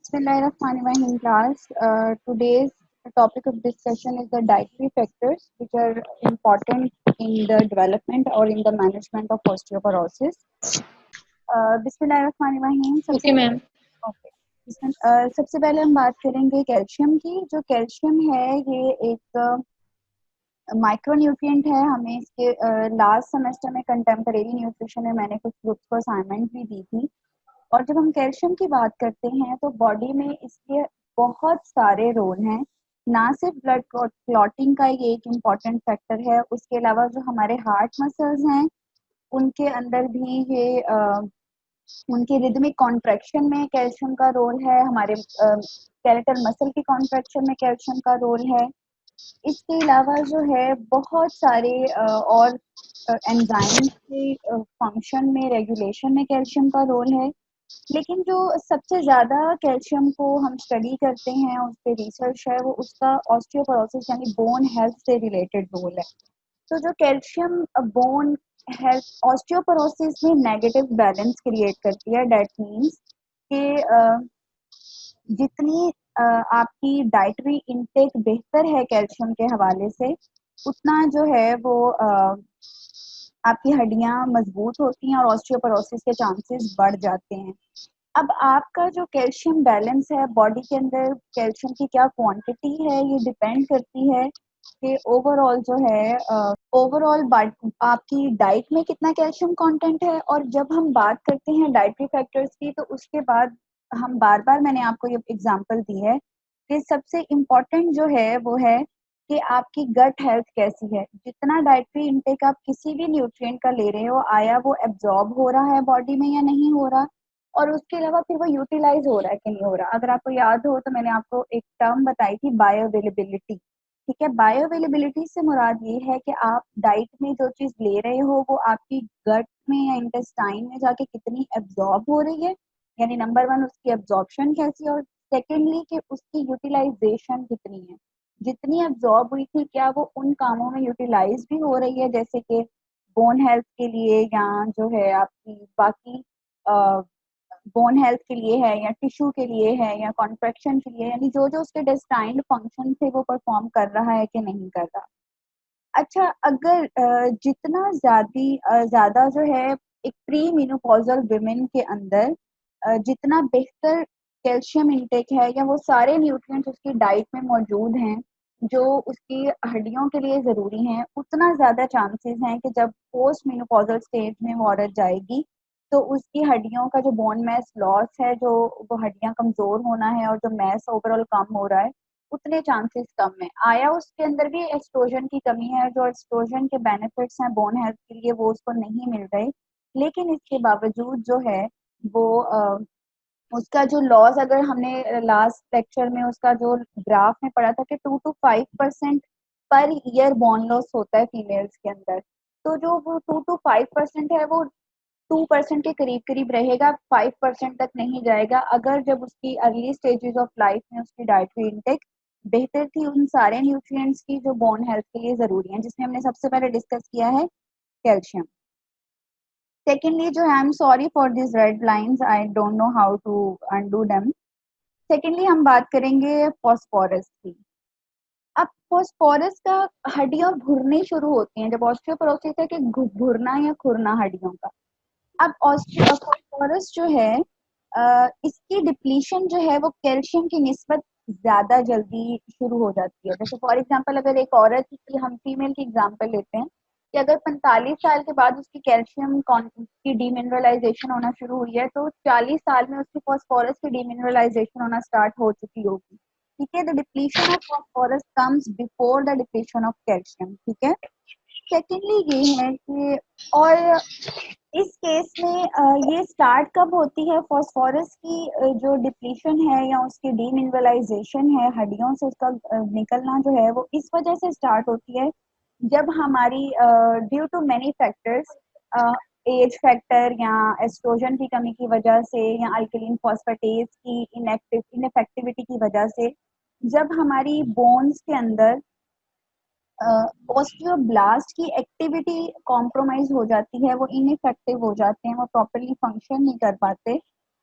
Bismillahirrahmanirrahim class. Today's topic of discussion is the dietary factors which are important in the development or in the management of osteoporosis. बिस्मिल्लाहिर्रहमानिर्रहीम okay ma'am. Okay सबसे पहले हम बात करेंगे calcium की। जो calcium है ये एक माइक्रो न्यूट्रिएंट है। हमें इसके लास्ट सेमेस्टर में कंटेम्परेरी न्यूट्रिशन में मैंने कुछ ग्रुप्स को असाइनमेंट भी दी थी। और जब हम कैल्शियम की बात करते हैं तो बॉडी में इसके बहुत सारे रोल हैं। ना सिर्फ ब्लड क्लॉटिंग का ये एक इम्पॉर्टेंट फैक्टर है, उसके अलावा जो हमारे हार्ट मसल्स हैं उनके अंदर भी ये उनके रिदमिक कॉन्ट्रैक्शन में कैल्शियम का रोल है। हमारे स्केलेटल मसल की कॉन्ट्रैक्शन में कैल्शियम का रोल है। इसके अलावा जो है बहुत सारे और एंजाइम के फंक्शन में, रेगुलेशन में कैल्शियम का रोल है। लेकिन जो सबसे ज़्यादा कैल्शियम को हम स्टडी करते हैं, उस पर रिसर्च है, वो उसका ऑस्टियोपोरोसिस यानी बोन हेल्थ से रिलेटेड रोल है। तो जो कैल्शियम बोन हेल्थ ऑस्टियोपोरोसिस में नेगेटिव बैलेंस क्रिएट करती है। डेट मीन्स कि जितनी आपकी डाइटरी इनटेक बेहतर है कैल्शियम के हवाले से, उतना जो है वो आपकी हड्डियां मजबूत होती हैं और ऑस्टियोपोरोसिस के चांसेस बढ़ जाते हैं। अब आपका जो कैल्शियम बैलेंस है बॉडी के अंदर, कैल्शियम की क्या क्वांटिटी है ये डिपेंड करती है कि ओवरऑल जो है ओवरऑल आपकी डाइट में कितना कैल्शियम कंटेंट है। और जब हम बात करते हैं डाइटरी फैक्टर्स की तो उसके बाद हम बार बार मैंने आपको ये एग्जांपल दी है कि सबसे इम्पोर्टेंट जो है वो है कि आपकी गट हेल्थ कैसी है। जितना डाइटरी इनटेक आप किसी भी न्यूट्रिएंट का ले रहे हो, आया वो एब्जॉर्ब हो रहा है बॉडी में या नहीं हो रहा, और उसके अलावा फिर वो यूटिलाइज हो रहा है कि नहीं हो रहा। अगर आपको याद हो तो मैंने आपको एक टर्म बताई थी, बायो अवेलेबिलिटी। ठीक है, बायो अवेलेबिलिटी से मुराद ये है कि आप डाइट में जो चीज ले रहे हो वो आपकी गट में या इंटेस्टाइन में जाके कितनी एब्जॉर्ब हो रही है, यानी नंबर वन उसकी एब्जॉर्प्शन कैसी है, और सेकेंडली कि उसकी यूटिलाइजेशन कितनी है। जितनी एब्जॉर्ब हुई थी क्या वो उन कामों में यूटिलाइज भी हो रही है, जैसे कि बोन हेल्थ के लिए या जो है आपकी बाकी बोन हेल्थ के लिए है या टिश्यू के लिए है या कॉन्ट्रैक्शन के लिए, यानी जो जो उसके डेस्टाइन्ड फंक्शन थे वो परफॉर्म कर रहा है कि नहीं कर रहा। अच्छा, अगर जितना ज़्यादा जो है एक प्री मेनोपॉजल वुमेन के अंदर जितना बेहतर कैल्शियम इंटेक है या वो सारे न्यूट्रिएंट्स उसकी डाइट में मौजूद हैं जो उसकी हड्डियों के लिए ज़रूरी हैं, उतना ज़्यादा चांसेस हैं कि जब पोस्ट मेनोपॉजल स्टेज में वो औरत जाएगी तो उसकी हड्डियों का जो बोन मैस लॉस है, जो वो हड्डियां कमज़ोर होना है और जो मैस ओवरऑल कम हो रहा है, उतने चांसेस कम है। आया उसके अंदर भी एस्ट्रोजन की कमी है, जो एस्ट्रोजन के बेनिफिट्स हैं बोन हेल्थ के लिए वो उसको नहीं मिल रहे, लेकिन इसके बावजूद जो है वो उसका जो लॉस, अगर हमने लास्ट लेक्चर में उसका जो ग्राफ में पढ़ा था कि 2 to 5% per year bone loss होता है फीमेल्स के अंदर, तो जो वो 2 to 5% है वो 2% के करीब करीब रहेगा, 5% तक नहीं जाएगा अगर जब उसकी अर्ली स्टेजेस ऑफ लाइफ में उसकी डाइटरी इनटेक बेहतर थी उन सारे न्यूट्रिएंट्स की जो बोन हेल्थ के लिए ज़रूरी हैं, जिसमें हमने सबसे पहले डिस्कस किया है कैल्शियम। सेकेंडली जो है, I am sorry for this red lines, I don't know how to undo them. Secondly हम बात करेंगे फॉस्फोरस की। अब फॉस्फोरस का हड्डियां भुरनी शुरू होती हैं जब ऑस्टियोपोरोसिस है कि भुरना या खुरना हड्डियों का। अब फॉस्फोरस जो है इसकी डिप्लीशन जो है वो कैल्शियम की निस्बत ज्यादा जल्दी शुरू हो जाती है। जैसे फॉर एग्जांपल अगर एक औरत की, हम फीमेल की एग्जांपल लेते हैं कि अगर 45 साल के बाद उसकी कैल्शियम की डीमिनरलाइजेशन होना शुरू हुई है तो 40 साल में उसकी फॉस्फोरस की डीमिनरलाइजेशन होना स्टार्ट हो चुकी होगी। ठीक है, the depletion of phosphorus comes before the depletion of calcium. ठीक है, सेकेंडली ये है कि और इस केस में ये स्टार्ट कब होती है, फॉस्फोरस की जो डिप्लीशन है या उसकी डीमिनरलाइजेशन है, हड्डियों से उसका निकलना जो है वो इस वजह से स्टार्ट होती है जब हमारी due to many factors, age factor या एस्ट्रोजन की कमी की वजह से या अल्कलीन फॉस्फेटेज की इनएफेक्टिविटी की वजह से, जब हमारी बोन्स के अंदर ऑस्टियोब्लास्ट की एक्टिविटी कॉम्प्रोमाइज हो जाती है, वो इनइफेक्टिव हो जाते हैं, वो प्रॉपरली फंक्शन नहीं कर पाते,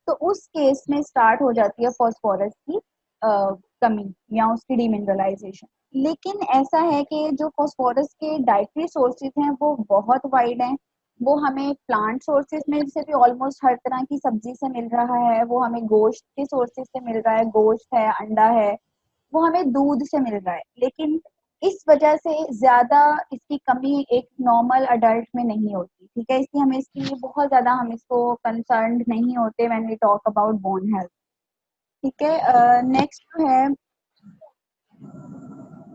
तो उस केस में स्टार्ट हो जाती है फॉस्फोरस की कमी या उसकी डिमिनरलाइजेशन। लेकिन ऐसा है कि जो फॉस्फोरस के डाइटरी सोर्सेज हैं वो बहुत वाइड हैं। वो हमें प्लांट सोर्सेज में से भी ऑलमोस्ट हर तरह की सब्जी से मिल रहा है, वो हमें गोश्त के सोर्सेज से मिल रहा है, गोश्त है, अंडा है, वो हमें दूध से मिल रहा है। लेकिन इस वजह से ज्यादा इसकी कमी एक नॉर्मल अडल्ट में नहीं होती, ठीक है। इसलिए हमें इसके लिए बहुत ज्यादा हम इसको कंसर्न नहीं होते when we talk about bone health, ठीक है। नेक्स्ट जो है,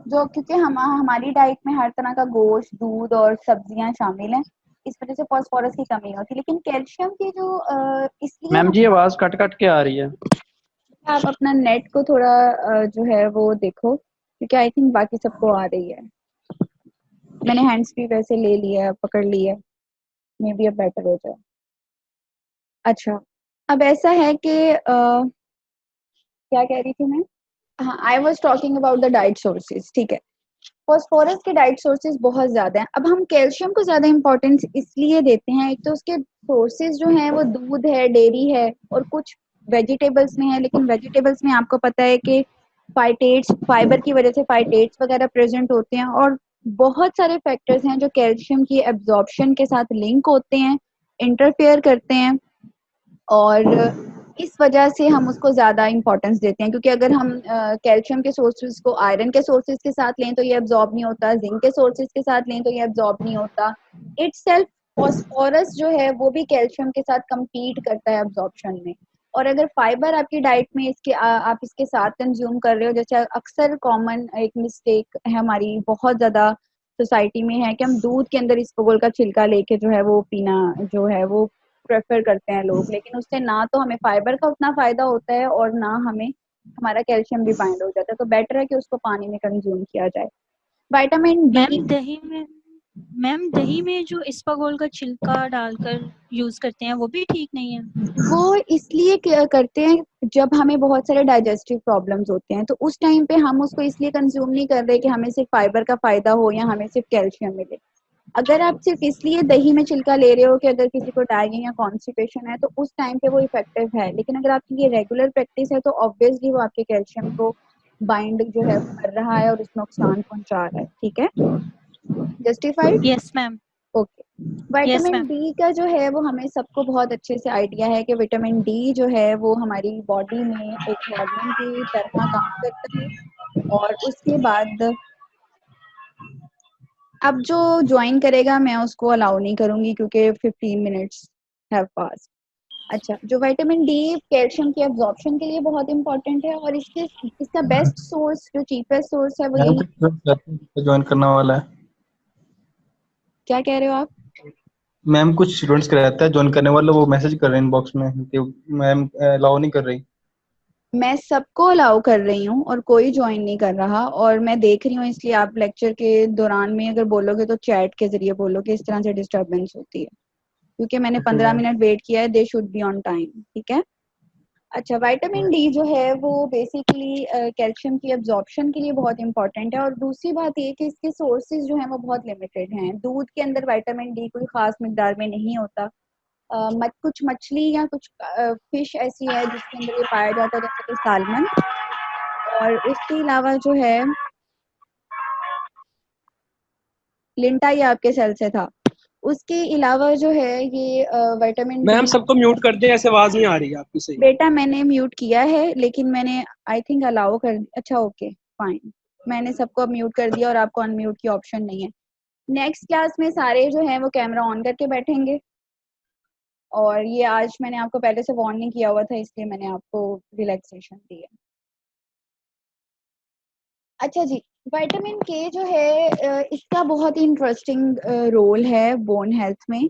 जो क्योंकि हमारी डाइट में हर तरह का गोश्त, दूध और सब्जियां शामिल हैं, इस वजह से फास्फोरस की कमी होती है। लेकिन कैल्शियम की जो इसलिए मैम जी आवाज कट कट के आ रही है। आप अपना नेट को थोड़ा जो है वो देखो, क्योंकि आई थिंक बाकी सबको आ रही है। मैंने हैंड्स फ्री वैसे ले लिया है, पकड़ लिया है, मे बी अब बेटर हो जाए। अच्छा, अब ऐसा है कि क्या कह रही थी मैं? हाँ, I was talking about the diet sources, ठीक है। फॉस्फोरस के डाइट सोर्सेज बहुत ज्यादा हैं। अब हम कैल्शियम को ज्यादा इंपॉर्टेंस इसलिए देते हैं, एक तो उसके सोर्सेज जो हैं वो दूध है, डेयरी है और कुछ वेजिटेबल्स में है। लेकिन वेजिटेबल्स में आपको पता है कि फाइटेट्स, फाइबर की वजह से फाइटेट्स वगैरह प्रेजेंट होते हैं, और बहुत सारे फैक्टर्स हैं जो कैल्शियम की एब्जॉर्प्शन के साथ लिंक होते हैं, इंटरफेयर करते हैं, और इस वजह से हम उसको ज्यादा इंपॉर्टेंस देते हैं। क्योंकि अगर हम कैल्शियम के सोर्सेज को आयरन के सोर्सेज के साथ लें तो ये एब्जॉर्ब नहीं होता, जिंक के सोर्सेज के साथ लें तो ये एब्जॉर्ब नहीं होता। इटसेल्फ फॉस्फोरस जो है वो भी कैल्शियम के साथ compete करता है एब्जॉर्प्शन में। और अगर फाइबर आपकी डाइट में इसके आप इसके साथ कंज्यूम कर रहे हो, जैसे अक्सर कॉमन एक मिस्टेक है हमारी बहुत ज्यादा सोसाइटी में है कि हम दूध के अंदर इसबगोल का छिलका लेके जो है वो पीना जो है वो प्रेफर करते हैं लोग। लेकिन उससे ना तो हमें फाइबर का उतना फायदा होता है और ना हमें हमारा कैल्शियम भी बाइंड हो जाता है। तो बेटर है कि उसको पानी में कंज्यूम किया जाए। विटामिन डी, मैम दही में जो इसबगोल का छिलका डालकर यूज करते हैं वो भी ठीक नहीं है। वो इसलिए करते हैं जब हमें बहुत सारे डाइजेस्टिव प्रॉब्लम्स होते हैं, तो उस टाइम पे हम उसको इसलिए कंज्यूम नहीं कर रहे कि हमें सिर्फ फाइबर का फायदा हो या हमें सिर्फ कैल्शियम मिले। अगर आप सिर्फ इसलिए दही में छिलका ले रहे हो कि अगर किसी को डायरिया या कॉन्स्टिपेशन है तो उस टाइम पे वो इफेक्टिव है। लेकिन अगर आपकी ये रेगुलर प्रैक्टिस है तो ऑब्वियसली वो आपके कैल्शियम को बाइंड जो है वो कर रहा है और उसको नुकसान पहुंचा रहा है, ठीक है। Justified? Yes ma'am. Okay. Yes vitamin ma'am. D का जो है वो हमें सबको बहुत अच्छे से आइडिया है कि विटामिन डी जो है वो हमारी बॉडी में एक हार्मोन की तरह काम करता है। और उसके बाद अब जो ज्वाइन करेगा मैं उसको अलाउ नहीं करूंगी क्योंकि 15 मिनट्स हैव पास। अच्छा, जो विटामिन डी कैल्शियम की एब्जॉर्प्शन के लिए बहुत इंपॉर्टेंट है, और इसका बेस्ट सोर्स, जो चीपेस्ट सोर्स है वो मैम यही। कुछ ज्वाइन करने वाला है। क्या कह रहे हो आप? मैम कुछ स्टूडेंट्स का रहता है ज्वाइन करने वाला, वो मैसेज कर रहे हैं इनबॉक्स में कि मैम अलाउ नहीं कर रही। मैं सबको अलाउ कर रही हूँ और कोई ज्वाइन नहीं कर रहा, और मैं देख रही हूँ, इसलिए आप लेक्चर के दौरान में अगर बोलोगे तो चैट के जरिए बोलोगे, इस तरह से डिस्टरबेंस होती है। क्योंकि मैंने ठीक 15 है। मिनट वेट किया है, they should be on time, ठीक है। अच्छा, विटामिन डी जो है वो बेसिकली कैल्शियम की एब्जॉर्प्शन के लिए बहुत इंपॉर्टेंट है। और दूसरी बात ये कि इसके सोर्सेज जो हैं वो बहुत लिमिटेड हैं। दूध के अंदर विटामिन डी कोई खास मिकदार में नहीं होता। कुछ मछली या कुछ फिश ऐसी है जिसके अंदर ये पाया जाता है, जैसे कि सालमन। और उसके अलावा जो है लिंटा, ये आपके सेल से था। उसके अलावा जो है ये विटामिन मैम डी। सबको म्यूट कर दें, ऐसे आवाज नहीं आ रही है आपकी सही। बेटा मैंने म्यूट किया है, लेकिन मैंने आई थिंक अलाउ कर, अच्छा ओके फाइन, मैंने सबको अब म्यूट कर दिया और आपको अनम्यूट की ऑप्शन नहीं है। नेक्स्ट क्लास में सारे जो हैं वो कैमरा ऑन करके बैठेंगे, और ये आज मैंने आपको पहले से वार्न नहीं किया हुआ था, इसलिए मैंने आपको रिलैक्सेशन दी है। अच्छा जी, विटामिन के जो है इसका बहुत ही इंटरेस्टिंग रोल है बोन हेल्थ में।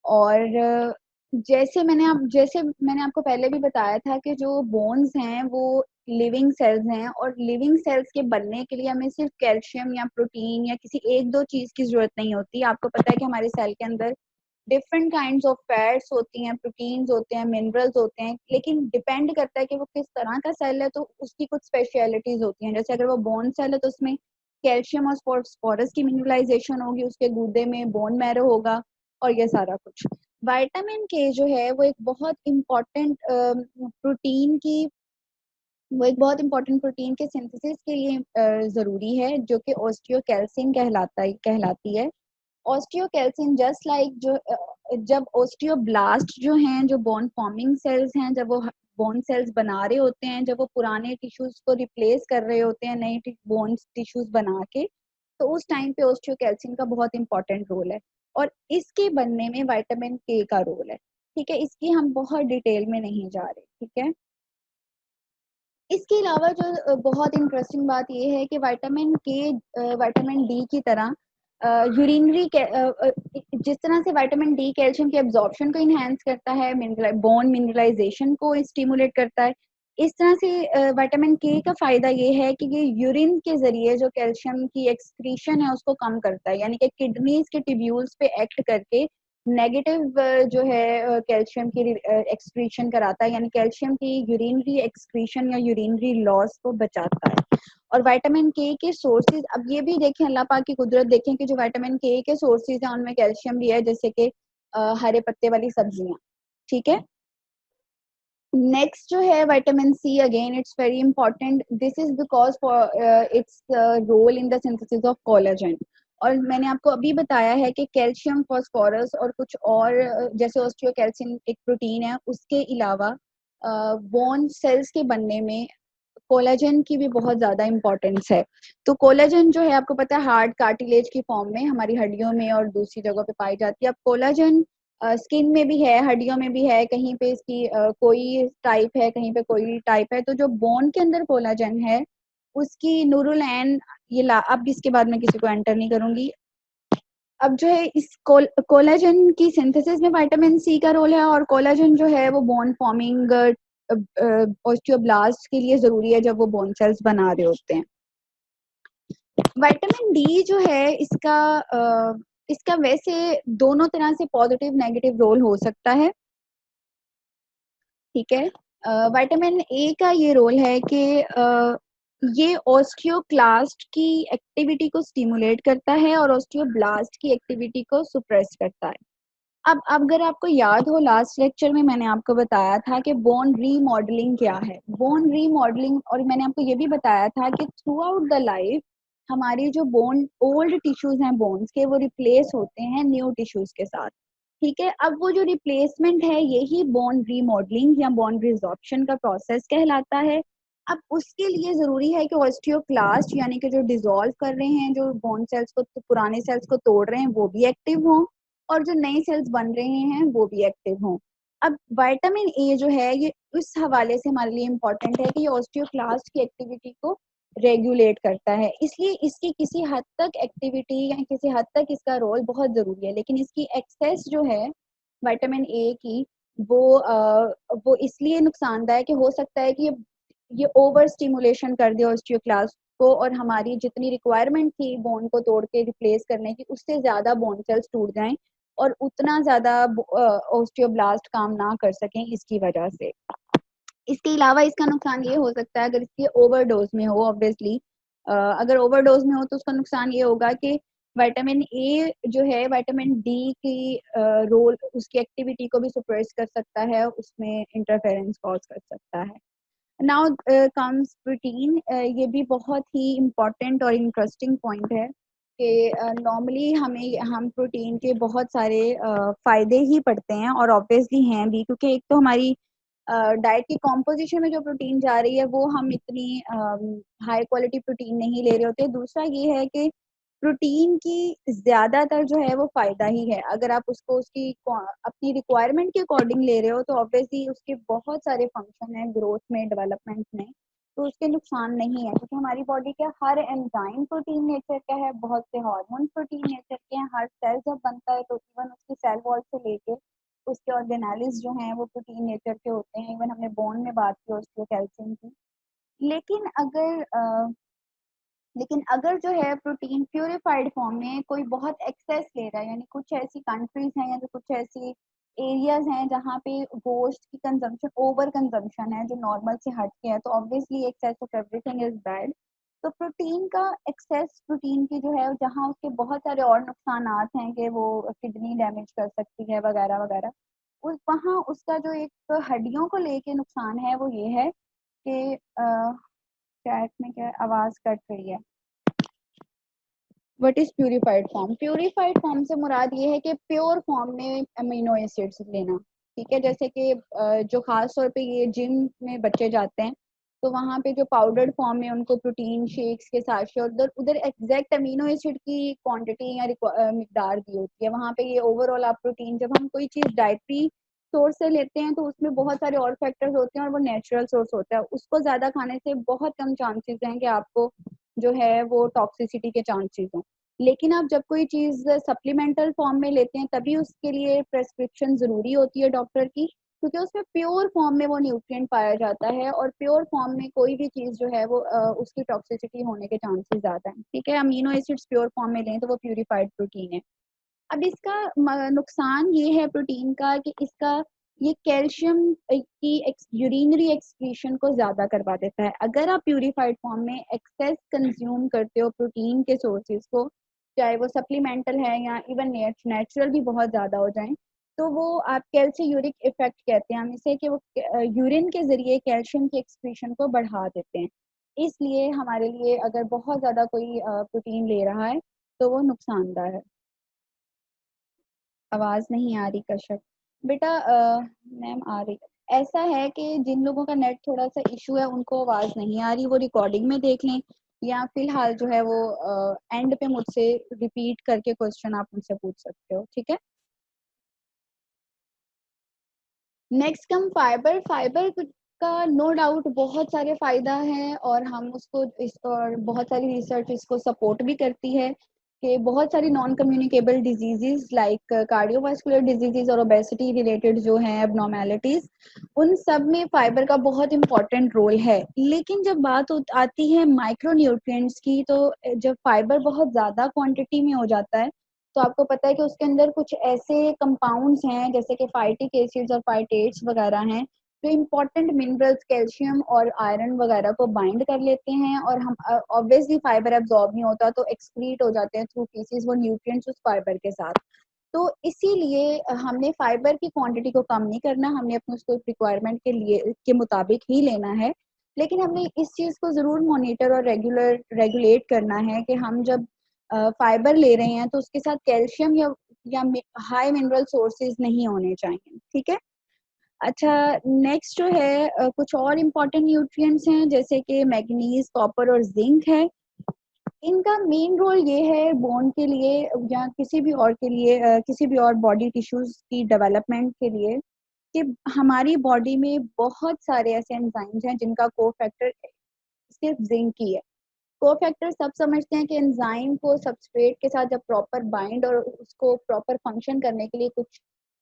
और जैसे मैंने आपको पहले भी बताया था कि जो बोन्स हैं वो लिविंग सेल्स हैं, और लिविंग सेल्स के बनने के लिए हमें सिर्फ कैल्शियम या प्रोटीन या किसी एक दो चीज की जरूरत नहीं होती। आपको पता है कि हमारे सेल के अंदर डिफरेंट काइंड्स ऑफ फैट्स होती हैं, प्रोटीन्स होते हैं, मिनरल्स होते हैं, लेकिन डिपेंड करता है कि वो किस तरह का सेल है, तो उसकी कुछ स्पेशलिटीज होती हैं। जैसे अगर वो बोन सेल है तो उसमें कैल्शियम और फॉस्फोरस की मिनरलाइजेशन होगी, उसके गुर्दे में बोन मैरो होगा और ये सारा कुछ। विटामिन के जो है वो एक बहुत इम्पोर्टेंट प्रोटीन की वो एक बहुत इंपॉर्टेंट प्रोटीन के सिंथेसिस के लिए ज़रूरी है, जो कि ऑस्टियोकैल्सिन कहलाती है। ऑस्टियोकैल्सिन जस्ट लाइक जब ऑस्टियोब्लास्ट जो हैं, जो बोन फॉर्मिंग सेल्स हैं, जब वो बोन सेल्स बना रहे होते हैं, जब वो पुराने टिश्यूज को रिप्लेस कर रहे होते हैं नए बोन टिश्यूज बना के, तो उस टाइम पे ऑस्टियोकैल्सिन का बहुत इंपॉर्टेंट रोल है और इसके बनने में विटामिन के का रोल है। ठीक है, इसकी हम बहुत डिटेल में नहीं जा रहे। ठीक है, इसके अलावा जो बहुत इंटरेस्टिंग बात ये है कि विटामिन डी की तरह यूरिनरी जिस तरह से विटामिन डी कैल्शियम के एब्जॉर्प्शन को इन्हेंस करता है, बोन मिनरलाइजेशन को स्टिमुलेट करता है, इस तरह से विटामिन के का फायदा ये है कि ये यूरिन के जरिए जो कैल्शियम की एक्सक्रीशन है उसको कम करता है, यानी कि किडनीज के ट्यूब्यूल्स पे एक्ट करके नेगेटिव जो है कैल्शियम की एक्सक्रीशन कराता है, यानी कैल्शियम की यूरिनरी एक्सक्रीशन या यूरिनरी लॉस को बचाता है। और विटामिन के सोर्सेज, अब ये भी देखें, अल्लाह पाक की कुदरत देखें कि जो विटामिन के सोर्सेज हैं उनमें कैल्शियम भी है, जैसे कि हरे पत्ते वाली सब्जियां। ठीक है, नेक्स्ट जो है vitamin C, again it's very important, this is because for its role in the synthesis of collagen. और मैंने आपको अभी बताया है कि कैल्शियम, फास्फोरस और कुछ और जैसे ऑस्टियोकैल्सिन एक प्रोटीन है, उसके अलावा बोन सेल्स के बनने में कोलेजन की भी बहुत ज़्यादा इंपॉर्टेंस है। तो कोलेजन जो है आपको पता है हार्ड कार्टिलेज की फॉर्म में हमारी हड्डियों में और दूसरी जगहों पे पाई जाती है। अब कोलेजन स्किन में भी है, हड्डियों में भी है, कहीं पे इसकी कोई टाइप है, कहीं पे कोई टाइप है। तो जो बोन के अंदर कोलेजन है उसकी न्यूरोलैन अब इसके बाद मैं किसी को एंटर नहीं करूंगी। अब जो है इस कोलेजन की सिंथेसिस में विटामिन सी का रोल है और कोलेजन जो है वो बोन फॉर्मिंग ऑस्टियोब्लास्ट के लिए जरूरी है जब वो बोन सेल्स बना रहे होते हैं। विटामिन डी जो है इसका वैसे दोनों तरह से पॉजिटिव नेगेटिव रोल हो सकता है। ठीक है, विटामिन ए का ये रोल है कि ये ऑस्टियोक्लास्ट की एक्टिविटी को स्टिमुलेट करता है और ऑस्टियोब्लास्ट की एक्टिविटी को सुप्रेस करता है। अब अगर आपको याद हो, लास्ट लेक्चर में मैंने आपको बताया था कि बोन रीमॉडलिंग क्या है। बोन रीमॉडलिंग, और मैंने आपको ये भी बताया था कि थ्रू आउट द लाइफ हमारी जो बोन ओल्ड टिश्यूज हैं बोन्स के, वो रिप्लेस होते हैं न्यू टिश्यूज के साथ। ठीक है, अब वो जो रिप्लेसमेंट है यही बोन रीमॉडलिंग या बोन रिजॉर्प्शन का प्रोसेस कहलाता है। अब उसके लिए जरूरी है कि ऑस्टियोक्लास्ट यानी कि जो डिसॉल्व कर रहे हैं, जो बोन सेल्स को, पुराने सेल्स को तोड़ रहे हैं, वो भी एक्टिव हों और जो नए सेल्स बन रहे हैं वो भी एक्टिव हों। अब विटामिन ए जो है ये उस हवाले से हमारे लिए इम्पोर्टेंट है कि ये ऑस्टियोक्लास्ट की एक्टिविटी को रेगुलेट करता है, इसलिए इसकी किसी हद तक एक्टिविटी या किसी हद तक इसका रोल बहुत ज़रूरी है। लेकिन इसकी एक्सेस जो है विटामिन ए की वो इसलिए नुकसानदायक हो सकता है कि ये ओवर स्टिमुलेशन कर दे ऑस्टियोक्लास्ट को और हमारी जितनी रिक्वायरमेंट थी बोन को तोड़ के रिप्लेस करने की, उससे ज़्यादा बोन सेल्स टूट जाएं और उतना ज़्यादा ऑस्टियोब्लास्ट काम ना कर सकें इसकी वजह से। इसके अलावा इसका नुकसान ये हो सकता है अगर इसकी ओवरडोज में हो, ऑब्वियसली अगर ओवरडोज में हो तो उसका नुकसान ये होगा कि विटामिन ए जो है विटामिन डी की रोल, उसकी एक्टिविटी को भी सुप्रेस कर सकता है, उसमें इंटरफेरेंस कॉज कर सकता है। नाउ कम्स प्रोटीन, ये भी बहुत ही इम्पोर्टेंट और इंटरेस्टिंग पॉइंट है कि नॉर्मली हम प्रोटीन के बहुत सारे फ़ायदे ही पढ़ते हैं और ऑब्वियसली हैं भी, क्योंकि एक तो हमारी डाइट की कॉम्पोजिशन में जो प्रोटीन जा रही है वो हम इतनी हाई क्वालिटी प्रोटीन नहीं ले रहे होते। दूसरा ये है कि प्रोटीन की ज़्यादातर जो है वो फ़ायदा ही है, अगर आप उसको उसकी अपनी रिक्वायरमेंट के अकॉर्डिंग ले रहे हो तो ऑब्वियसली उसके बहुत सारे फंक्शन हैं ग्रोथ में, डेवलपमेंट में, तो उसके नुकसान नहीं है, क्योंकि हमारी बॉडी का हर एंजाइम प्रोटीन नेचर का है, बहुत से हार्मोन प्रोटीन नेचर के हैं, हर सेल जब बनता है तो इवन उसकी सेल वॉल से लेके उसके ऑर्गेनालिज जो हैं वो प्रोटीन नेचर के होते हैं। इवन हमने बोन में बात की ऑस्टियोकैल्सिन की। लेकिन अगर जो है प्रोटीन प्यूरिफाइड फॉर्म में कोई बहुत एक्सेस ले रहा है, यानी कुछ ऐसी कंट्रीज हैं या जो कुछ ऐसी एरियाज हैं जहाँ पे गोश्त की कंजम्पशन, ओवर कंजम्पशन है जो नॉर्मल से हट के है, तो obviously excess of everything is bad. तो प्रोटीन का एक्सेस प्रोटीन की जो है जहाँ उसके बहुत सारे और नुकसानात हैं कि वो किडनी डैमेज कर सकती है वगैरह वगैरह, उस वहाँ उसका जो एक हड्डियों को लेके नुकसान है वो ये है कि चैट में क्या आवाज़ कट रही है। What is purified form? Purified form से मुराद ये है कि प्योर फॉर्म में अमीनो एसिड्स लेना, ठीक है। जैसे कि जो खास तौर पे ये जिम में बच्चे जाते हैं तो वहाँ पे जो पाउडर्ड फॉर्म में उनको प्रोटीन शेक्स के साथ उधर उधर एग्जैक्ट अमीनो एसिड की क्वांटिटी या मिकदार दी होती है। वहाँ पे ये ओवरऑल आप प्रोटीन जब हम कोई चीज़ डाइटरी सोर्स से लेते हैं तो उसमें बहुत सारे और फैक्टर्स होते हैं और वो नेचुरल सोर्स होता है, उसको ज़्यादा खाने से बहुत कम चांसेस हैं कि आपको जो है वो टॉक्सिसिटी के चांसेस हों। लेकिन आप जब कोई चीज़ सप्लीमेंटल फॉर्म में लेते हैं तभी उसके लिए प्रेस्क्रिप्शन ज़रूरी होती है डॉक्टर की, क्योंकि उसमें प्योर फॉर्म में वो न्यूट्रिएंट पाया जाता है और प्योर फॉर्म में कोई भी चीज़ जो है वो उसकी टॉक्सिसिटी होने के चांसेस ज़्यादा हैं, ठीक है। अमीनो एसिड्स प्योर फॉर्म में लें तो वो प्यूरिफाइड प्रोटीन है। अब इसका नुकसान ये है प्रोटीन का कि इसका ये कैल्शियम की यूरिनरी एक्सक्रीशन को ज़्यादा करवा देता है। अगर आप प्यूरिफाइड फॉर्म में एक्सेस कंज्यूम करते हो प्रोटीन के सोर्सेज को, चाहे वो सप्लीमेंटल है या इवन नेचुरल भी बहुत ज़्यादा हो जाएं, तो वो आप कैल्शियूरिक इफेक्ट कहते हैं हम इसे, कि वो यूरिन के ज़रिए कैल्शियम की एक्सक्रीशन को बढ़ा देते हैं। इसलिए हमारे लिए अगर बहुत ज़्यादा कोई प्रोटीन ले रहा है तो वो नुकसानदायक है। आवाज़ नहीं आ रही कश्यप बेटा। मैम आ रही। ऐसा है कि जिन लोगों का नेट थोड़ा सा इशू है उनको आवाज़ नहीं आ रही, वो रिकॉर्डिंग में देख लें या फिलहाल जो है वो एंड पे मुझसे रिपीट करके क्वेश्चन आप मुझसे पूछ सकते हो, ठीक है। Next come fibre. फाइबर का नो डाउट बहुत सारे फ़ायदा हैं और हम उसको और बहुत सारी रिसर्च इसको सपोर्ट भी करती है कि बहुत सारी non communicable disease like cardiovascular disease और ओबेसिटी रिलेटेड जो हैं एबनॉर्मेलिटीज़, उन सब में फ़ाइबर का बहुत इम्पॉर्टेंट रोल है। लेकिन जब बात आती है माइक्रो न्यूट्रिएंट्स की, तो जब फाइबर बहुत ज़्यादा क्वांटिटी में हो जाता है तो आपको पता है कि उसके अंदर कुछ ऐसे कंपाउंड्स हैं जैसे कि फाइटिक एसिड्स और फाइटेट्स वगैरह हैं जो इम्पोर्टेंट मिनरल्स कैल्शियम और आयरन वगैरह को बाइंड कर लेते हैं और हम ऑब्वियसली फाइबर एब्जॉर्ब नहीं होता तो एक्सक्रीट हो जाते हैं थ्रू फीसिस वो न्यूट्रिएंट्स उस फाइबर के साथ। तो इसीलिए हमने फाइबर की क्वांटिटी को कम नहीं करना, हमने अपने उसको रिक्वायरमेंट के मुताबिक ही लेना है। लेकिन हमने इस चीज़ को ज़रूर मॉनिटर और रेगुलेट करना है कि हम जब फाइबर ले रहे हैं तो उसके साथ कैल्शियम या हाई मिनरल सोर्सेज नहीं होने चाहिए, ठीक है। अच्छा, नेक्स्ट जो है कुछ और इम्पोर्टेंट न्यूट्रिएंट्स हैं जैसे कि मैग्नीज, कॉपर और जिंक है। इनका मेन रोल ये है बोन के लिए या किसी भी और के लिए किसी भी और बॉडी टिश्यूज की डेवलपमेंट के लिए कि हमारी बॉडी में बहुत सारे ऐसे एंजाइम्स हैं जिनका कोफैक्टर सिर्फ जिंक ही है। कोफैक्टर सब समझते हैं कि एंजाइम को सबस्ट्रेट के साथ जब प्रॉपर बाइंड और उसको प्रॉपर फंक्शन करने के लिए कुछ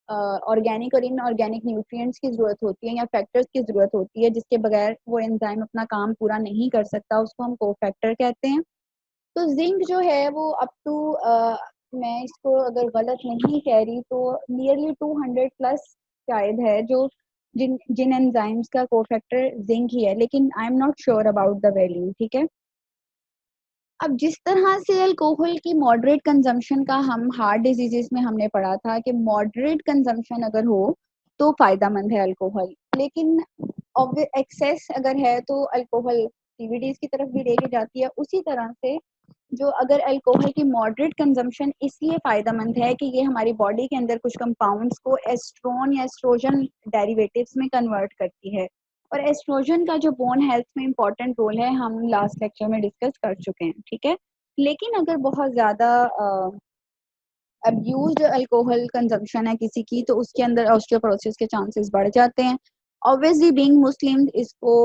ऑर्गेनिक और इनऑर्गेनिक न्यूट्रिएंट्स की ज़रूरत होती है या फैक्टर्स की ज़रूरत होती है जिसके बगैर वो एंजाइम अपना काम पूरा नहीं कर सकता, उसको हम कोफैक्टर कहते हैं। तो जिंक जो है वो अप टू मैं इसको अगर गलत नहीं कह रही तो नियरली 200 प्लस शायद है जो जिन जिन एंजाइम्स का कोफैक्टर जिंक ही है, लेकिन I am not sure about the value, ठीक है। अब जिस तरह से अल्कोहल की मॉडरेट कंजम्पशन का हम हार्ट डिजीजेस में हमने पढ़ा था कि मॉडरेट कंजम्पशन अगर हो तो फायदेमंद है अल्कोहल, लेकिन एक्सेस अगर है तो अल्कोहल सीवीडीज की तरफ भी लेके जाती है। उसी तरह से जो अगर अल्कोहल की मॉडरेट कंजम्पशन इसलिए फ़ायदेमंद है कि ये हमारी बॉडी के अंदर कुछ कंपाउंड्स को एस्ट्रोन या एस्ट्रोजन डेरिवेटिव्स में कन्वर्ट करती है और एस्ट्रोजन का जो बोन हेल्थ में इम्पॉर्टेंट रोल है हम लास्ट लेक्चर में डिस्कस कर चुके हैं, ठीक है। लेकिन अगर बहुत ज़्यादा अब्यूज्ड अल्कोहल कंजम्पशन है किसी की तो उसके अंदर ऑस्टियोपोरोसिस के चांसेस बढ़ जाते हैं। ऑब्वियसली बीइंग मुस्लिम इसको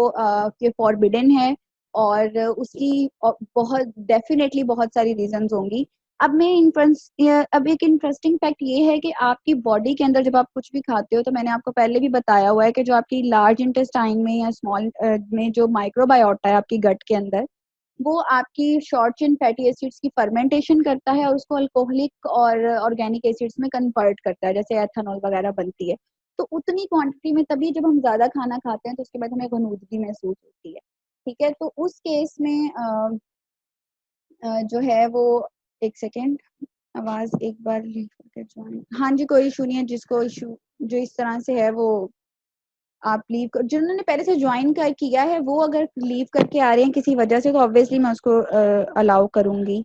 ये फॉरबिडन है और उसकी बहुत डेफिनेटली बहुत सारी रीजंस होंगी। अब एक इंटरेस्टिंग फैक्ट ये है कि आपकी बॉडी के अंदर जब आप कुछ भी खाते हो तो मैंने आपको पहले भी बताया हुआ है कि जो आपकी लार्ज इंटेस्टाइन में या स्मॉल में जो माइक्रोबायोटा है आपकी गट के अंदर, वो आपकी शॉर्ट चेन फैटी एसिड्स की फर्मेंटेशन करता है और उसको अल्कोहलिक और ऑर्गेनिक एसिड्स में कन्वर्ट करता है, जैसे एथेनॉल वगैरह बनती है। तो उतनी क्वांटिटी में तभी जब हम ज़्यादा खाना खाते हैं तो उसके बाद हमें गनूदगी महसूस होती है, ठीक है। तो उस केस में जो है वो, एक सेकेंड, आवाज एक बार लीव करके ज्वाइन। हाँ जी, कोई इशू नहीं है, जिसको इशू जो इस तरह से है वो आप लीव कर, जिन्होंने पहले से ज्वाइन किया है वो अगर लीव करके आ रहे हैं किसी वजह से तो ऑब्वियसली मैं उसको अलाउ करूंगी।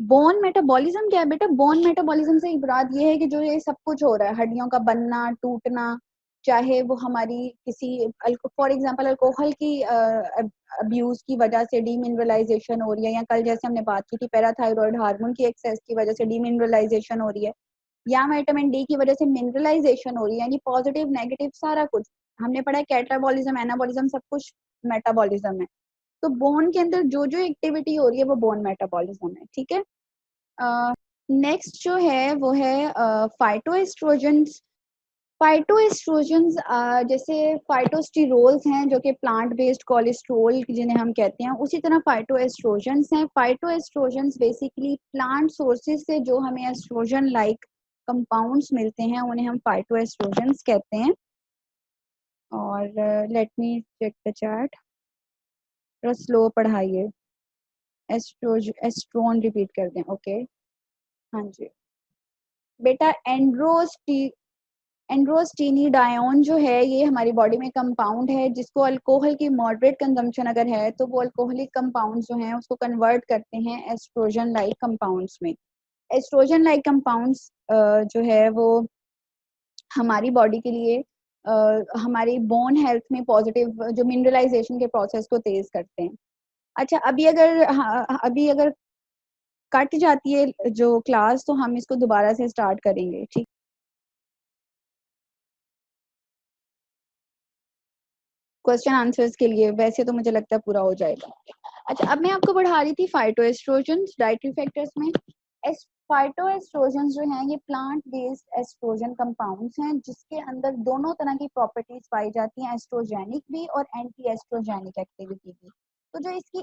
बोन मेटाबॉलिज्म क्या है बेटा? बोन मेटाबॉलिज्म से मुराद ये है कि जो ये सब कुछ हो रहा है, हड्डियों का बनना टूटना, चाहे वो हमारी किसी फॉर एग्जांपल अल्कोहल की अब्यूज की वजह से डीमिनरलाइजेशन हो रही है, या कल जैसे हमने बात की थी पैराथायरॉयड हार्मोन की एक्सेस की वजह से डीमिनरलाइजेशन हो रही है, या विटामिन डी की वजह से मिनरलाइजेशन हो रही है, यानी पॉजिटिव नेगेटिव सारा कुछ हमने पढ़ा है। कैटाबॉलिज्म एनाबॉलिज्म सब कुछ मेटाबॉलिज्म है। तो बोन के अंदर जो जो एक्टिविटी हो रही है वो बोन मेटाबॉलिज्म है, ठीक है। नेक्स्ट जो है वो है फाइटोएस्ट्रोजेंस। फाइटोएस्ट्रोजेंस जैसे फाइटोस्टिरोल्स हैं जो कि प्लांट बेस्ड कोलेस्ट्रॉल जिन्हें हम कहते हैं, उसी तरह फाइटोएस्ट्रोजेंस हैं। फाइटोएस्ट्रोजेंस बेसिकली प्लांट सोर्सेज से जो हमें एस्ट्रोजन लाइक कंपाउंड्स मिलते हैं उन्हें हम फाइटोएस्ट्रोजेंस कहते हैं। और let me check the chat, थोड़ा स्लो पढ़ाइए। एस्ट्रोन रिपीट कर दें, ओके। हाँ जी बेटा, एंड्रोस्टेनिडायोन जो है ये हमारी बॉडी में कंपाउंड है जिसको अल्कोहल की मॉडरेट कंजम्पशन अगर है तो वो अल्कोहलिक कंपाउंड्स जो हैं उसको कन्वर्ट करते हैं एस्ट्रोजन लाइक कंपाउंड्स में। एस्ट्रोजन लाइक कंपाउंड्स जो है वो हमारी बॉडी के लिए हमारी बोन हेल्थ में पॉजिटिव जो मिनरलाइजेशन के प्रोसेस को तेज करते हैं। अच्छा, अभी अगर कट जाती है जो क्लास तो हम इसको दोबारा से स्टार्ट करेंगे, ठीक। क्वेश्चन आंसर्स के लिए वैसे तो मुझे लगता है पूरा हो जाएगा। अच्छा, अब मैं आपको बढ़ा रही थी फाइटोएस्ट्रोजेंस डाइटरी फैक्टर्स में। फाइटोएस्ट्रोजेंस जो हैं ये प्लांट बेस्ड एस्ट्रोजन कंपाउंड्स हैं जिसके अंदर दोनों तरह की प्रॉपर्टीज पाई जाती हैं, एस्ट्रोजेनिक भी और एंटी एस्ट्रोजेनिक एक्टिविटी भी। तो जो इसकी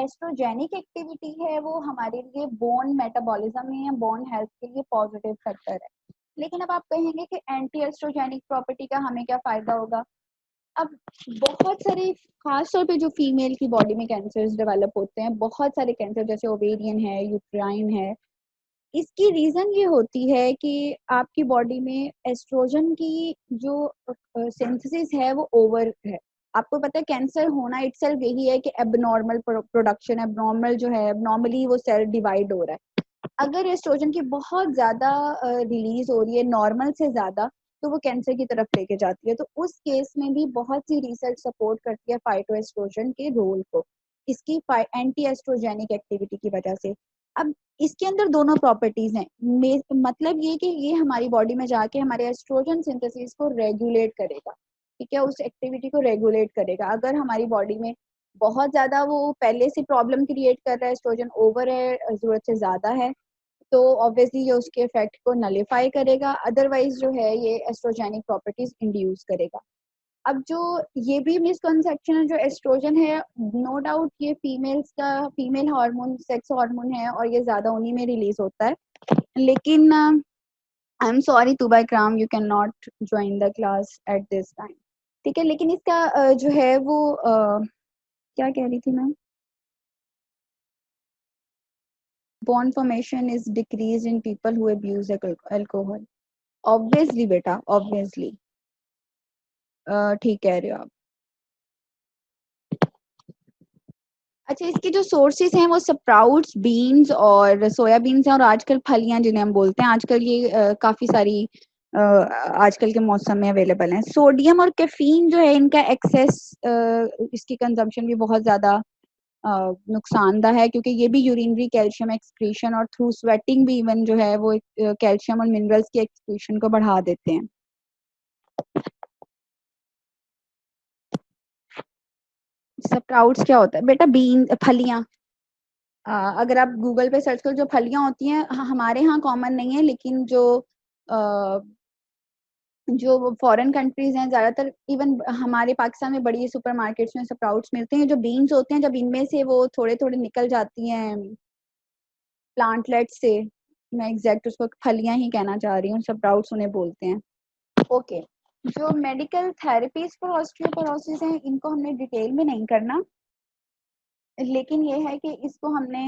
एस्ट्रोजेनिक एक्टिविटी है वो हमारे लिए बोन मेटाबॉलिज्म में या बोन हेल्थ के लिए पॉजिटिव फैक्टर है। लेकिन अब आप कहेंगे कि एंटी एस्ट्रोजेनिक प्रॉपर्टी का हमें क्या फायदा होगा? अब बहुत सारे, खास तौर पे जो फीमेल की बॉडी में कैंसर्स डेवलप होते हैं, बहुत सारे कैंसर जैसे ओवेरियन है, यूट्राइन है, इसकी रीजन ये होती है कि आपकी बॉडी में एस्ट्रोजन की जो सिंथेसिस है वो ओवर है। आपको पता है कैंसर होना इटसेल्फ यही है कि एबनॉर्मल प्रोडक्शन, एबनॉर्मल जो है एबनॉर्मली वो सेल डिवाइड हो रहा है। अगर एस्ट्रोजन की बहुत ज्यादा रिलीज हो रही है नॉर्मल से ज्यादा तो वो कैंसर की तरफ लेके जाती है। तो उस केस में भी बहुत सी रिसर्च सपोर्ट करती है फाइटोएस्ट्रोजन के रोल को, इसकी एंटी एस्ट्रोजेनिक एक्टिविटी की वजह से। अब इसके अंदर दोनों प्रॉपर्टीज हैं, मतलब ये कि ये हमारी बॉडी में जाके हमारे एस्ट्रोजन सिंथेसिस को रेगुलेट करेगा, ठीक है, उस एक्टिविटी को रेगुलेट करेगा। अगर हमारी बॉडी में बहुत ज्यादा वो पहले से प्रॉब्लम क्रिएट कर रहा है, एस्ट्रोजन ओवर है, जरूरत से ज्यादा है, तो ऑब्वियसली ये उसके इफेक्ट को नलिफाई करेगा, अदरवाइज जो है ये एस्ट्रोजेनिक प्रॉपर्टीज इंड्यूस करेगा। अब जो ये भी मिसकंसेप्शन है, जो एस्ट्रोजन है नो डाउट ये फीमेल्स का फीमेल हार्मोन, सेक्स हार्मोन है और ये ज्यादा उन्हीं में रिलीज होता है। लेकिन आई am sorry तुबा Ikram, you can not join the class at this time, ठीक है। लेकिन इसका जो है वो क्या कह रही थी मैं, bone formation is decreased in people who abuse alcohol. Obviously बेटा, obviously ठीक कह रहे हो आप। अच्छा, इसके जो सोर्सेज हैं वो स्प्राउट्स, बीन्स और सोयाबीन्स हैं और आजकल फलियां जिन्हें हम बोलते हैं, आजकल ये काफी सारी आजकल के मौसम में अवेलेबल हैं। सोडियम और कैफीन जो है इनका एक्सेस, इसकी कंजम्पशन भी बहुत ज्यादा नुकसानदा है क्योंकि ये भी यूरिनरी कैल्शियम एक्सक्रीशन और थ्रू स्वेटिंग भी इवन जो है वो कैल्शियम और मिनरल्स की एक्सक्रीशन को बढ़ा देते हैं। स्प्राउट्स क्या होता है बेटा? बीन, फलियां। अगर आप गूगल पे सर्च करो, जो फलियां होती हैं हमारे यहाँ कॉमन नहीं है, लेकिन जो फॉरेन कंट्रीज हैं ज्यादातर, इवन हमारे पाकिस्तान में बड़ी सुपरमार्केट्स में स्प्राउट्स मिलते हैं। जो बीन्स होते हैं जब इनमें से वो थोड़े थोड़े निकल जाती हैं प्लांटलेट से, मैं एग्जैक्ट उसको फलियां ही कहना चाह रही हूँ, स्प्राउट्स उन्हें बोलते हैं। ओके, जो मेडिकल थेरेपीज फॉर ऑस्टियोपोरोसिस हैं इनको हमने डिटेल में नहीं करना, लेकिन ये है कि इसको हमने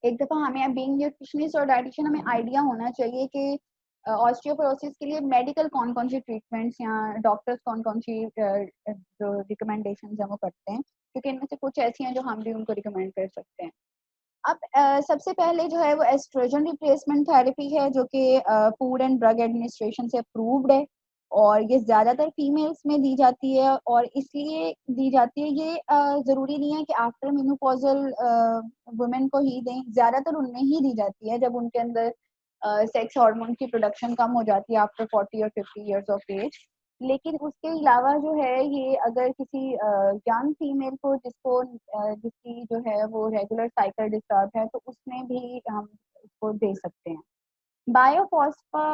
एक दफ़ा हमें बीइंग न्यूट्रिशनिस्ट और डाइटिशियन हमें आइडिया होना चाहिए कि ऑस्टियोपोरोसिस के लिए मेडिकल कौन-कौन सी ट्रीटमेंट्स या डॉक्टर्स कौन-कौन सी जो रिकमेंडेशंस हैं वो करते हैं, क्योंकि इनमें से कुछ ऐसी हैं जो हम भी उनको रिकमेंड कर सकते हैं। अब सबसे पहले जो है वो एस्ट्रोजन रिप्लेसमेंट थेरेपी है, जो कि फूड एंड ड्रग एडमिनिस्ट्रेशन से अप्रूव्ड है और ये ज़्यादातर फीमेल्स में दी जाती है और इसलिए दी जाती है ये ज़रूरी नहीं है कि आफ्टर मेनोपॉज़ल वुमेन को ही दें, ज़्यादातर उनमें ही दी जाती है जब उनके अंदर सेक्स हार्मोन की प्रोडक्शन कम हो जाती है आफ्टर 40 और 50 इयर्स ऑफ एज। लेकिन उसके अलावा जो है ये अगर किसी यंग फीमेल को जिसकी जो है वो रेगुलर साइकिल डिस्टर्ब है तो उसमें भी हम इसको दे सकते हैं। बायोफॉस्फोनेट्स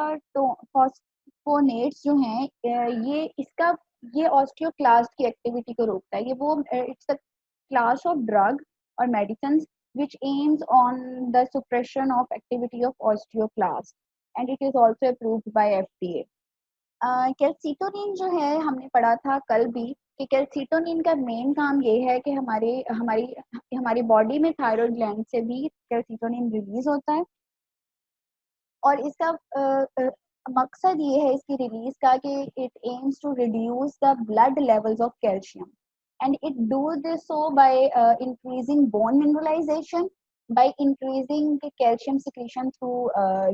जो हैं ये ऑस्टियोक्लास्ट की एक्टिविटी को रोकता है। ये वो it's a class of drug और medicines which aims on the suppression of activity of osteoclast and it is also approved by FDA. Calcitonin जो है हमने पढ़ा था कल भी कि कैल्सीटोनिन का मेन काम ये है कि हमारी बॉडी में थायराइड ग्लैंड से भी कैल्सीटोनिन रिलीज होता है और इसका मकसद ये है इसकी रिलीज का कि it aims to reduce the blood levels of calcium and it do this so by increasing bone mineralization, by increasing the calcium secretion through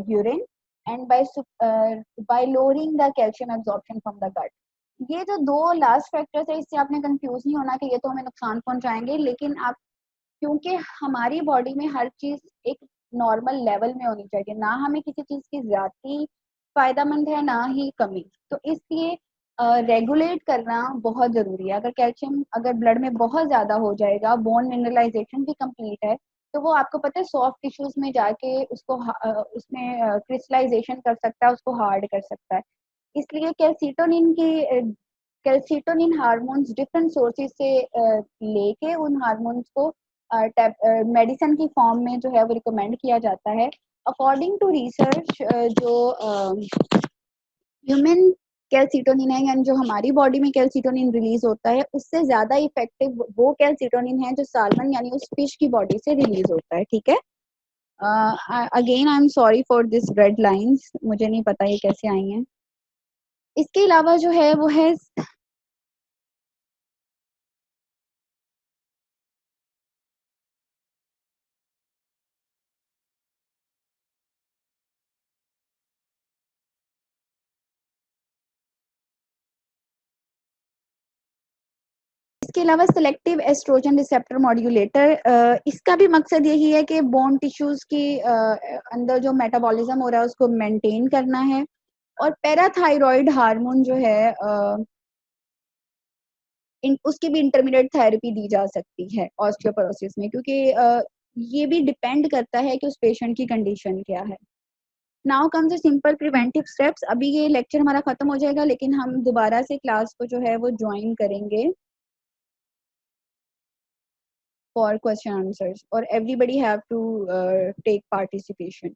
urine and by lowering the calcium absorption from the gut. ये जो दो last factors है इससे आपने confuse नहीं होना कि ये तो हमें नुकसान पहुंचाएंगे, लेकिन आप क्योंकि हमारी बॉडी में हर चीज एक नॉर्मल लेवल में होनी चाहिए, ना हमें किसी चीज की ज्यादा फायदामंद है ना ही कमी, तो इसलिए रेगुलेट करना बहुत जरूरी है। अगर ब्लड में बहुत ज्यादा हो जाएगा, बोन मिनरलाइजेशन भी कंप्लीट है, तो वो आपको पता है सॉफ्ट टिश्यूज में जाके उसमें क्रिस्टलाइजेशन कर सकता है, उसको हार्ड कर सकता है। इसलिए कैल्सीटोनिन हार्मोन्स डिफरेंट सोर्सेज से लेके उन हार्मोन्स को मेडिसिन की फॉर्म में जो है वो रिकमेंड किया जाता है। अकॉर्डिंग टू रिसर्च जो ह्यूमन कैल्सीटोनिन है यानी जो हमारी बॉडी में कैल्सीटोनिन रिलीज होता है उससे ज्यादा इफेक्टिव वो कैल्सीटोनिन है जो साल्मन यानी उस फिश की बॉडी से रिलीज होता है। ठीक है, again I am sorry for this red lines, मुझे नहीं पता ये कैसे आई हैं। इसके अलावा जो है वो है इसके अलावा सिलेक्टिव एस्ट्रोजन रिसेप्टर मॉड्यूलेटर, इसका भी मकसद यही है कि बोन टिश्यूज की अंदर जो मेटाबॉलिज्म हो रहा है उसको मेंटेन करना है। और पैराथायरॉइड हार्मोन जो है उसकी भी इंटरमीडिएट थेरेपी दी जा सकती है ऑस्टियोपोरोसिस में, क्योंकि ये भी डिपेंड करता है कि उस पेशेंट की कंडीशन क्या है। Now comes the simple preventive steps. अभी ये लेक्चर हमारा खत्म हो जाएगा लेकिन हम दोबारा से क्लास को जो है वो ज्वाइन करेंगे for question answers or everybody have to take participation.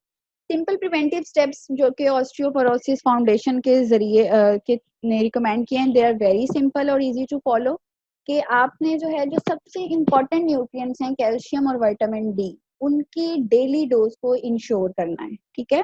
Simple preventive steps जो कि ऑस्टियोपोरोसिस फाउंडेशन के जरिए के ने रिकमेंड किए हैं, दे आर वेरी सिंपल और इजी टू फॉलो। कि आपने जो है जो सबसे इम्पोर्टेंट न्यूट्रिएंट्स हैं कैल्शियम और विटामिन डी, उनकी डेली डोज को इंश्योर करना है। ठीक है,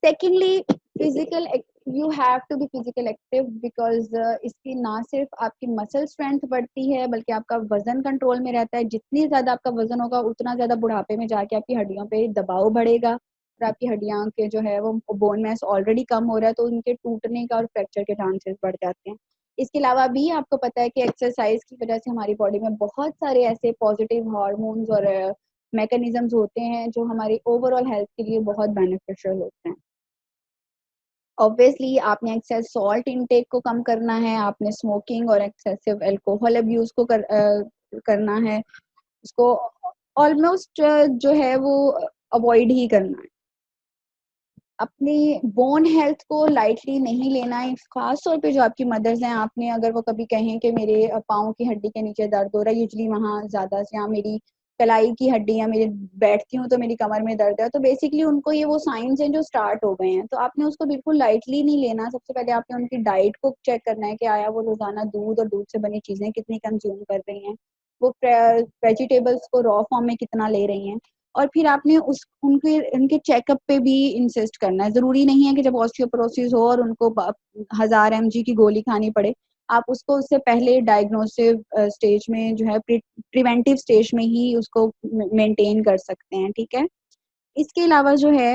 secondly physical you have to be physical active because इसकी ना सिर्फ आपकी मसल स्ट्रेंथ बढ़ती है बल्कि आपका वजन कंट्रोल में रहता है। जितनी ज़्यादा आपका वजन होगा उतना ज़्यादा बुढ़ापे में जाके आपकी हड्डियों पे दबाव बढ़ेगा और आपकी हड्डियां के जो है वो बोन मैस ऑलरेडी कम हो रहा है तो उनके टूटने का और फ्रैक्चर के चांसेस बढ़ जाते हैं। इसके अलावा भी आपको पता है कि एक्सरसाइज की वजह से हमारी बॉडी में बहुत सारे ऐसे पॉजिटिव हार्मोन्स और मैकेनिज्म्स होते हैं जो हमारी ओवरऑल हेल्थ के लिए बहुत बेनिफिशियल होते हैं। ऑब्वियसली आपने एक्सेस सॉल्ट इनटेक को कम करना है, आपने स्मोकिंग और एक्सेसिव अल्कोहल अब्यूज को करना है, उसको ऑलमोस्ट जो है वो अवॉइड ही करना है। अपनी बोन हेल्थ को लाइटली नहीं लेना है, खास तौर पे जो आपकी मदर्स हैं, आपने अगर वो कभी कहें कि मेरे पाँव की हड्डी के नीचे दर्द हो रहा है, यूजली वहाँ ज़्यादा या मेरी कलाई की हड्डी या मेरे बैठती हूँ तो मेरी कमर में दर्द है, तो बेसिकली उनको ये वो साइंस हैं जो स्टार्ट हो गए हैं, तो आपने उसको बिल्कुल लाइटली नहीं लेना। सबसे पहले आपने उनकी डाइट को चेक करना है कि आया वो रोजाना दूध और दूध से बनी चीज़ें कितनी कंज्यूम कर रही हैं। वो वेजिटेबल्स को रॉ फॉर्म में कितना ले रही हैं, और फिर आपने उनके चेकअप पे भी इंसिस्ट करना है। ज़रूरी नहीं है कि जब ऑस्टियोपोरोसिस हो और उनको 1000 mg की गोली खानी पड़े, आप उसको उससे पहले डायग्नोसिव स्टेज में जो है प्रिवेंटिव स्टेज में ही उसको मेंटेन कर सकते हैं, ठीक है। इसके अलावा जो है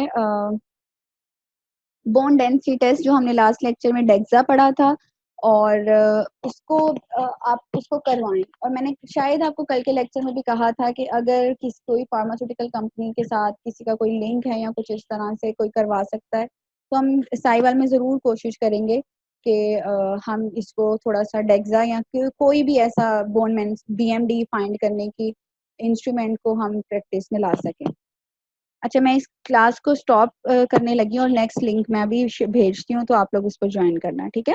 बोन डेंसिटी टेस्ट जो हमने लास्ट लेक्चर में डेक्सा पढ़ा था, और उसको आप उसको करवाएं। और मैंने शायद आपको कल के लेक्चर में भी कहा था कि अगर कोई फार्मास्यूटिकल कंपनी के साथ किसी का कोई लिंक है या कुछ इस तरह से कोई करवा सकता है, तो हम साइवाल में ज़रूर कोशिश करेंगे कि हम इसको थोड़ा सा डेक्सा या कोई भी ऐसा बोन BMD फाइंड करने की इंस्ट्रूमेंट को हम प्रैक्टिस में ला सकें। अच्छा, मैं इस क्लास को स्टॉप करने लगी हूँ और नेक्स्ट लिंक मैं अभी भेजती हूँ, तो आप लोग उसको ज्वाइन करना, ठीक है।